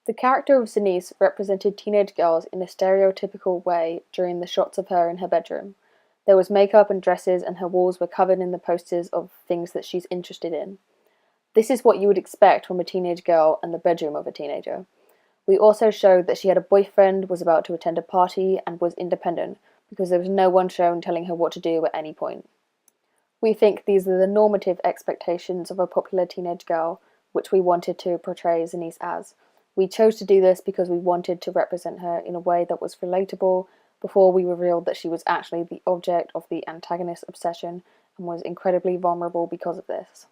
The character of Zenise represented teenage girls in a stereotypical way during the shots of her in her bedroom. There was makeup and dresses, and her walls were covered in the posters of things that she's interested in. This is what you would expect from a teenage girl and the bedroom of a teenager. We also showed that she had a boyfriend, was about to attend a party, and was independent, because there was no one shown telling her what to do at any point. We think these are the normative expectations of a popular teenage girl, which we wanted to portray Zenise as. We chose to do this because we wanted to represent her in a way that was relatable before we revealed that she was actually the object of the antagonist's obsession and was incredibly vulnerable because of this.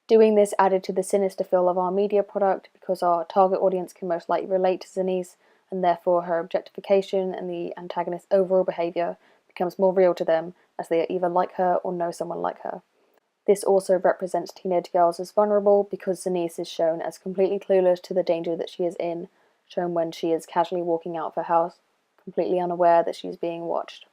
Doing this added to the sinister feel of our media product because our target audience can most likely relate to Zenise, and therefore her objectification and the antagonist's overall behaviour becomes more real to them as they either like her or know someone like her. This also represents teenage girls as vulnerable because Zenise is shown as completely clueless to the danger that she is in, shown when she is casually walking out of her house, completely unaware that she is being watched.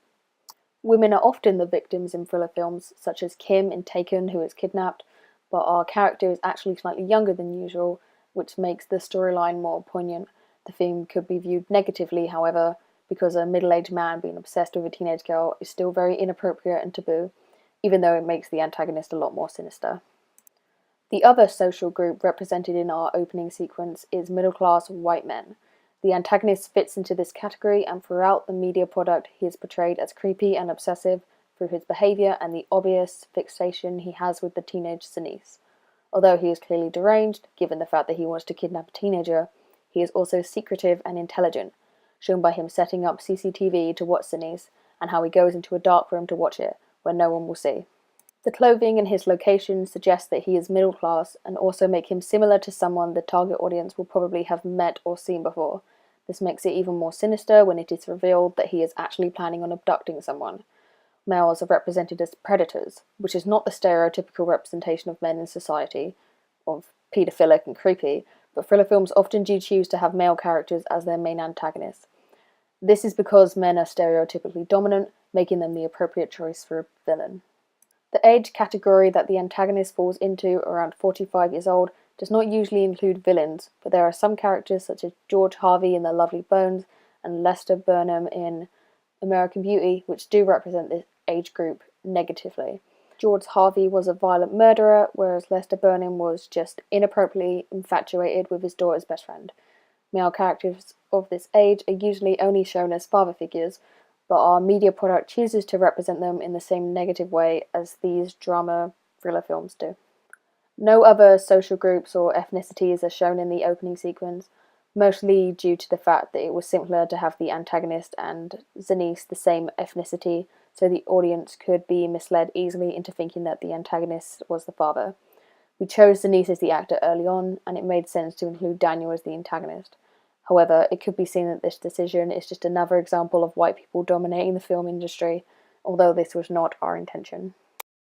Women are often the victims in thriller films, such as Kim in Taken, who is kidnapped, but our character is actually slightly younger than usual, which makes the storyline more poignant. The theme could be viewed negatively, however, because a middle-aged man being obsessed with a teenage girl is still very inappropriate and taboo, even though it makes the antagonist a lot more sinister. The other social group represented in our opening sequence is middle-class white men. The antagonist fits into this category, and throughout the media product he is portrayed as creepy and obsessive through his behaviour and the obvious fixation he has with the teenage Zenise. Although he is clearly deranged, given the fact that he wants to kidnap a teenager, he is also secretive and intelligent, shown by him setting up CCTV to watch Zenise, and how he goes into a dark room to watch it, where no one will see. The clothing and his location suggest that he is middle class, and also make him similar to someone the target audience will probably have met or seen before. This makes it even more sinister when it is revealed that he is actually planning on abducting someone. Males are represented as predators, which is not the stereotypical representation of men in society, of paedophilic and creepy, but thriller films often do choose to have male characters as their main antagonists. This is because men are stereotypically dominant, making them the appropriate choice for a villain. The age category that the antagonist falls into, around 45 years old, does not usually include villains, but there are some characters such as George Harvey in The Lovely Bones and Lester Burnham in American Beauty, which do represent this age group negatively. George Harvey was a violent murderer, whereas Lester Burnham was just inappropriately infatuated with his daughter's best friend. Male characters of this age are usually only shown as father figures, but our media product chooses to represent them in the same negative way as these drama thriller films do. No other social groups or ethnicities are shown in the opening sequence, mostly due to the fact that it was simpler to have the antagonist and Zenise the same ethnicity, so the audience could be misled easily into thinking that the antagonist was the father. We chose Zenise as the actor early on, and it made sense to include Daniel as the antagonist. However, it could be seen that this decision is just another example of white people dominating the film industry, although this was not our intention.